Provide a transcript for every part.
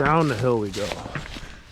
Down the hill we go.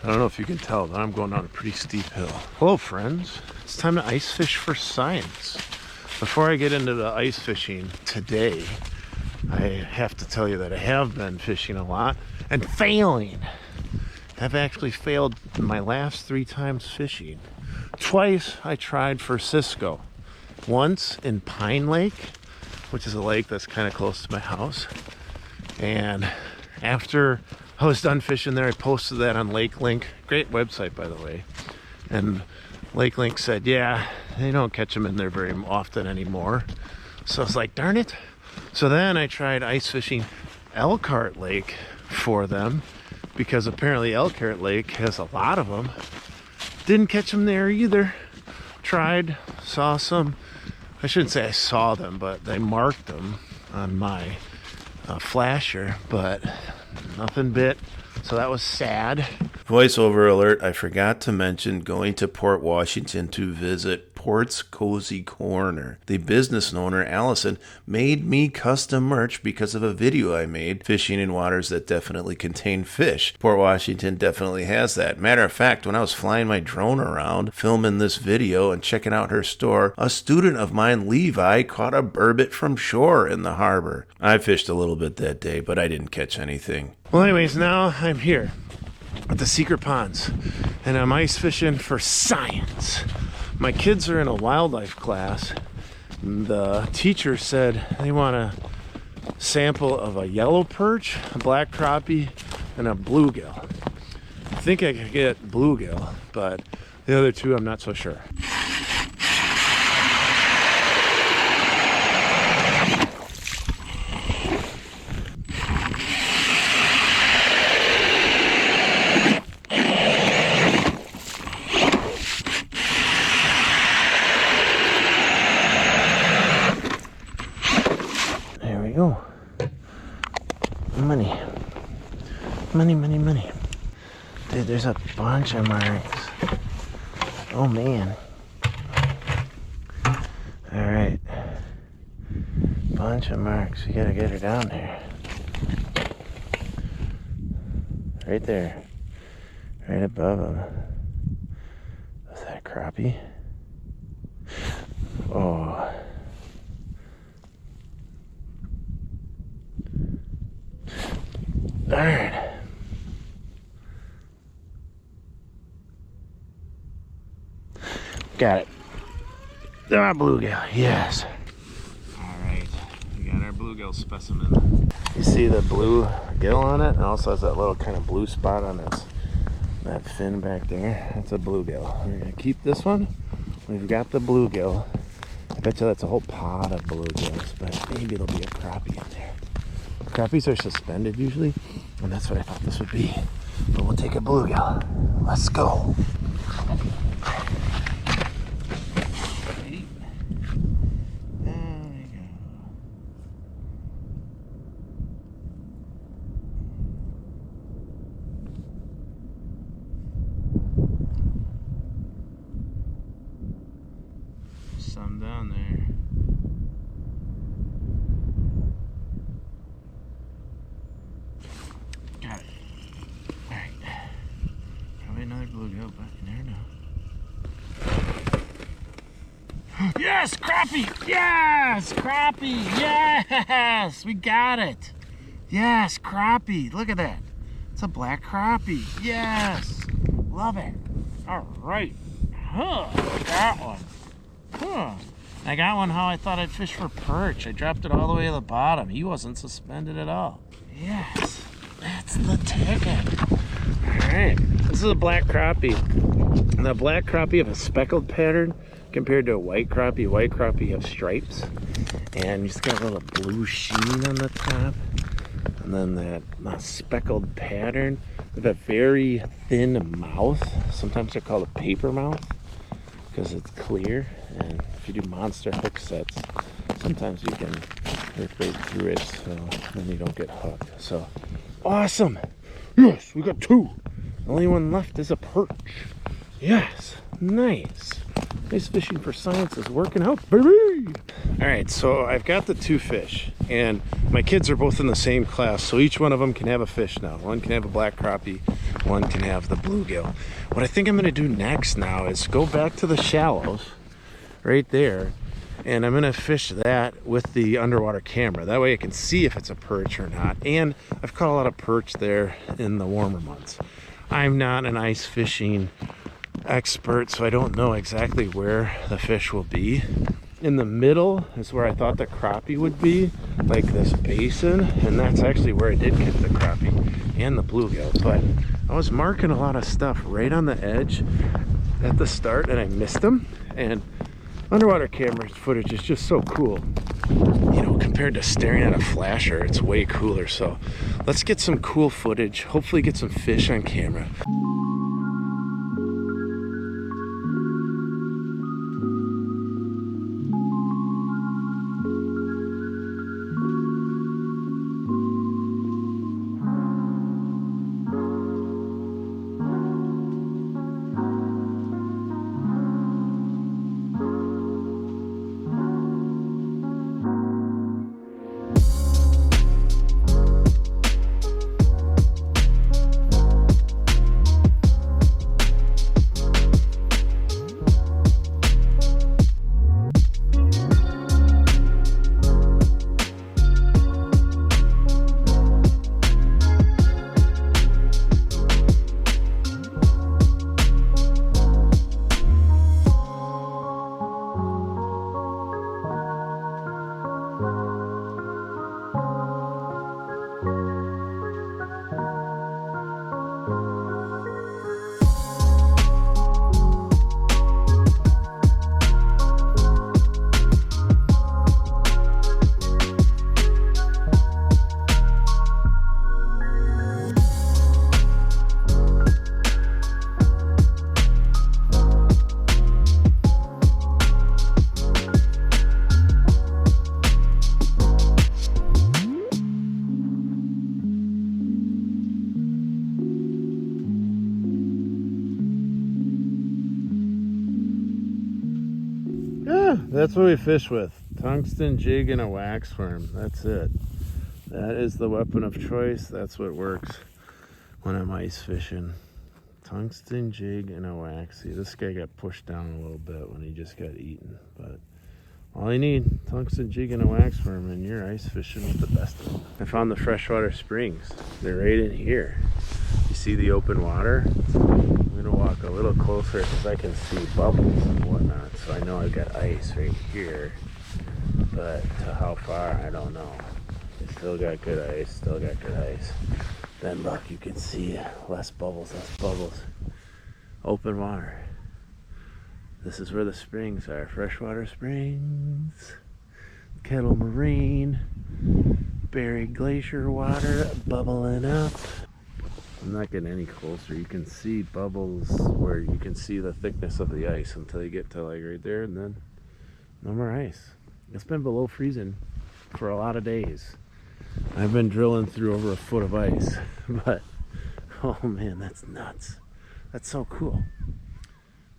I don't know if you can tell, but I'm going down a pretty steep hill. Hello, friends. It's time to ice fish for science. Before I get into the ice fishing today, I have to tell you that I have been fishing a lot and failing. I've actually failed my last 3 times fishing. Twice I tried for Cisco. Once in Pine Lake, which is a lake that's kind of close to my house. And after I was done fishing there, I posted that on Lake Link. Great website, by the way. And Lake Link said, yeah, they don't catch them in there very often anymore. So I was like, darn it. So then I tried ice fishing Elkhart Lake for them, because apparently Elkhart Lake has a lot of them. Didn't catch them there either. Tried, saw some. I shouldn't say I saw them, but they marked them on my flasher, but nothing bit. So that was sad. Voiceover alert, I forgot to mention going to Port Washington to visit Port's Cozy Corner. The business owner, Allison, made me custom merch because of a video I made fishing in waters that definitely contain fish. Port Washington definitely has that. Matter of fact, when I was flying my drone around, filming this video and checking out her store, a student of mine, Levi, caught a burbot from shore in the harbor. I fished a little bit that day, but I didn't catch anything. Well, anyways, now I'm here at the Secret Ponds, and I'm ice fishing for science. My kids are in a wildlife class. The teacher said they want a sample of a yellow perch, a black crappie, and a bluegill. I think I could get bluegill, but the other two I'm not so sure. Go. Money. Dude, there's a bunch of marks. Oh man. Alright. Bunch of marks. We gotta get her down there. Right there. Right above him. Was that a crappie? Oh. Darn. Got it. Ah, bluegill, yes. Alright, we got our bluegill specimen. You see the blue gill on it? It also has that little kind of blue spot on that fin back there. That's a bluegill. We're gonna keep this one. We've got the bluegill. I bet you that's a whole pod of bluegills, but maybe there'll be a crappie in there. Crappies are suspended usually, and that's what I thought this would be. But we'll take a bluegill. Let's go. Some down there. Got it. Alright. Probably another bluegill back in there now. Yes! Crappie! Yes! Crappie! Yes! We got it! Yes! Crappie! Look at that! It's a black crappie! Yes! Love it! Alright! Huh! Got one! Huh. I got one how I thought I'd fish for perch. I dropped it all the way to the bottom. He wasn't suspended at all. Yes, that's the ticket. Alright, this is a black crappie. And the black crappie have a speckled pattern compared to a white crappie. White crappie have stripes. And you just got a little blue sheen on the top. And then that speckled pattern with a very thin mouth. Sometimes they're called a paper mouth because it's clear. And if you do monster hook sets, sometimes you can work right through it, so then you don't get hooked. So awesome! Yes, we got 2. The only one left is a perch. Yes, nice. Ice fishing for science is working out, baby! All right, so I've got the 2 fish, and my kids are both in the same class, so each one of them can have a fish now. One can have a black crappie, one can have the bluegill. What I think I'm gonna do next now is go back to the shallows right there, and I'm gonna fish that with the underwater camera. That way I can see if it's a perch or not. And I've caught a lot of perch there in the warmer months. I'm not an ice fishing expert, so I don't know exactly where the fish will be. In the middle is where I thought the crappie would be, like this basin, and that's actually where I did get the crappie and the bluegill. But I was marking a lot of stuff right on the edge at the start, and I missed them. And underwater camera footage is just so cool. You know, compared to staring at a flasher, it's way cooler. So let's get some cool footage, hopefully get some fish on camera. That's what we fish with. Tungsten jig and a wax worm. That's it. That is the weapon of choice. That's what works when I'm ice fishing. Tungsten jig and a wax. See, this guy got pushed down a little bit when he just got eaten. But all you need, tungsten jig and a wax worm, and you're ice fishing with the best of them. I found the freshwater springs. They're right in here. You see the open water? I'm gonna walk a little closer because I can see bubbles and whatnot. So I know I've got ice right here, but to how far, I don't know. It's still got good ice, still got good ice. Then look, you can see less bubbles. Open water. This is where the springs are. Freshwater springs, Kettle Moraine, buried glacier water bubbling up. I'm not getting any closer. You can see bubbles where you can see the thickness of the ice until you get to like right there, and then no more ice. It's been below freezing for a lot of days. I've been drilling through over a foot of ice, but oh man, that's nuts. That's so cool.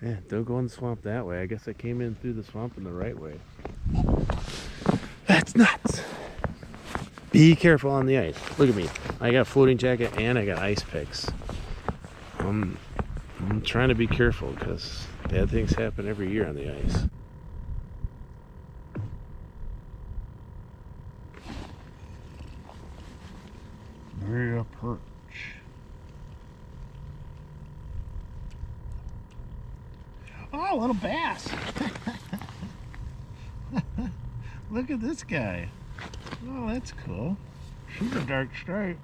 Yeah, don't go in the swamp that way. I guess I came in through the swamp in the right way. That's nuts. Be careful on the ice. Look at me. I got a floating jacket and I got ice picks. I'm trying to be careful because bad things happen every year on the ice. Very a perch. Oh, a little bass. Look at this guy. Oh, that's cool. She's a dark stripe.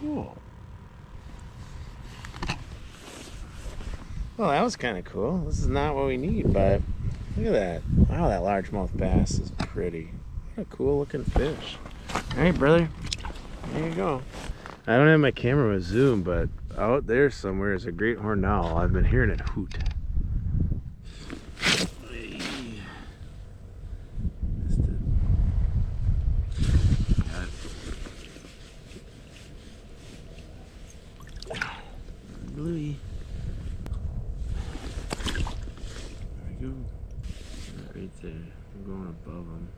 Cool. Well, that was kind of cool. This is not what we need, but look at that. Wow, that largemouth bass is pretty. What a cool looking fish. All right, brother. There you go. I don't have my camera with zoom, but out there somewhere is a great horned owl. I've been hearing it hoot. Bluey. there. I'm going above them.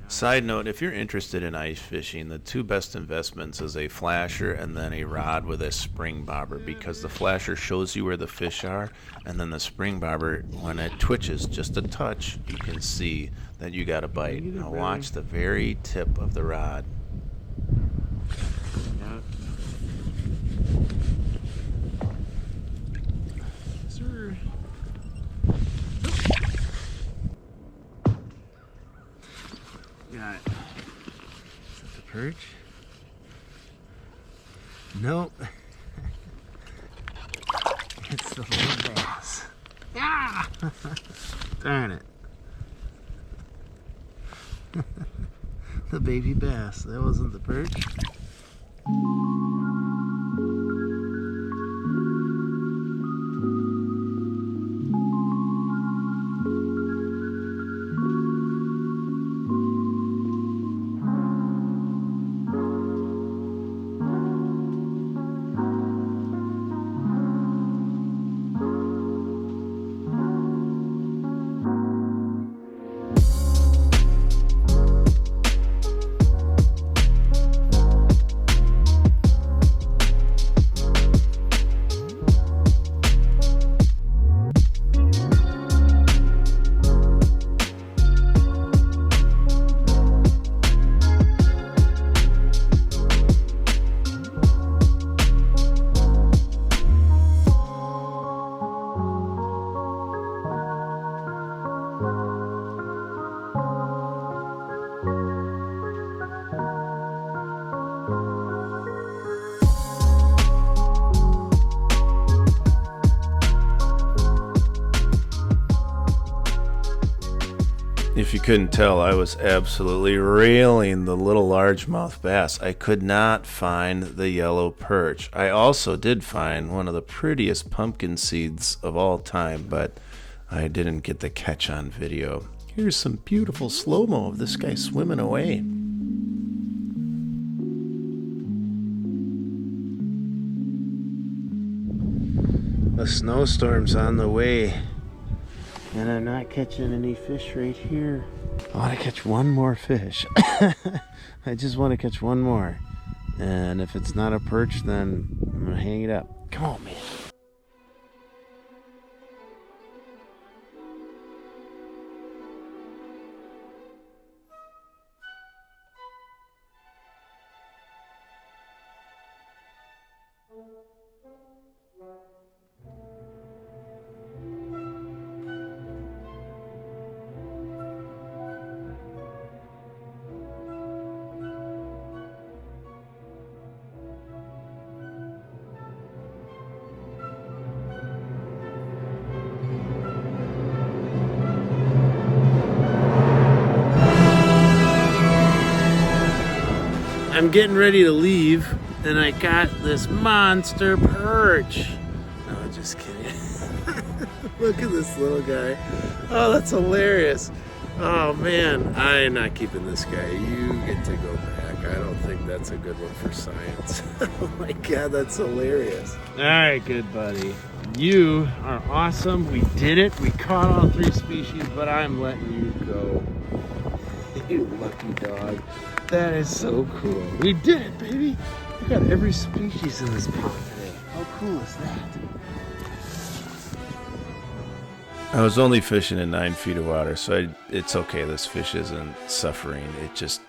Side note, if you're interested in ice fishing, the two best investments is a flasher and then a rod with a spring bobber, because the flasher shows you where the fish are, and then the spring bobber, when it twitches just a touch, you can see that you got a bite. Now watch the very tip of the rod. Yeah. Sir. Got it. Is that the perch? Nope. It's the little bass. Ah! Darn it. The baby bass. That wasn't the perch. If you couldn't tell, I was absolutely railing the little largemouth bass. I could not find the yellow perch. I also did find one of the prettiest pumpkin seeds of all time, but I didn't get the catch on video. Here's some beautiful slow-mo of this guy swimming away. A snowstorm's on the way. And I'm not catching any fish right here. I want to catch one more fish. I just want to catch one more. And if it's not a perch, then I'm going to hang it up. Come on, man. I'm getting ready to leave, and I got this monster perch. No, just kidding. Look at this little guy. Oh, that's hilarious. Oh man, I'm not keeping this guy. You get to go back. I don't think that's a good one for science. Oh my god, that's hilarious. All right, good buddy. You are awesome. We did it. We caught all three species, but I'm letting you go. You lucky dog. That is so cool. We did it, baby. We got every species in this pond today. How cool is that? I was only fishing in 9 feet of water, so it's okay. This fish isn't suffering. It just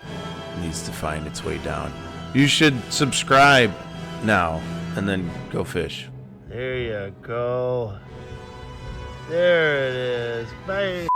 needs to find its way down. You should subscribe now and then go fish. There you go. There it is. Bye.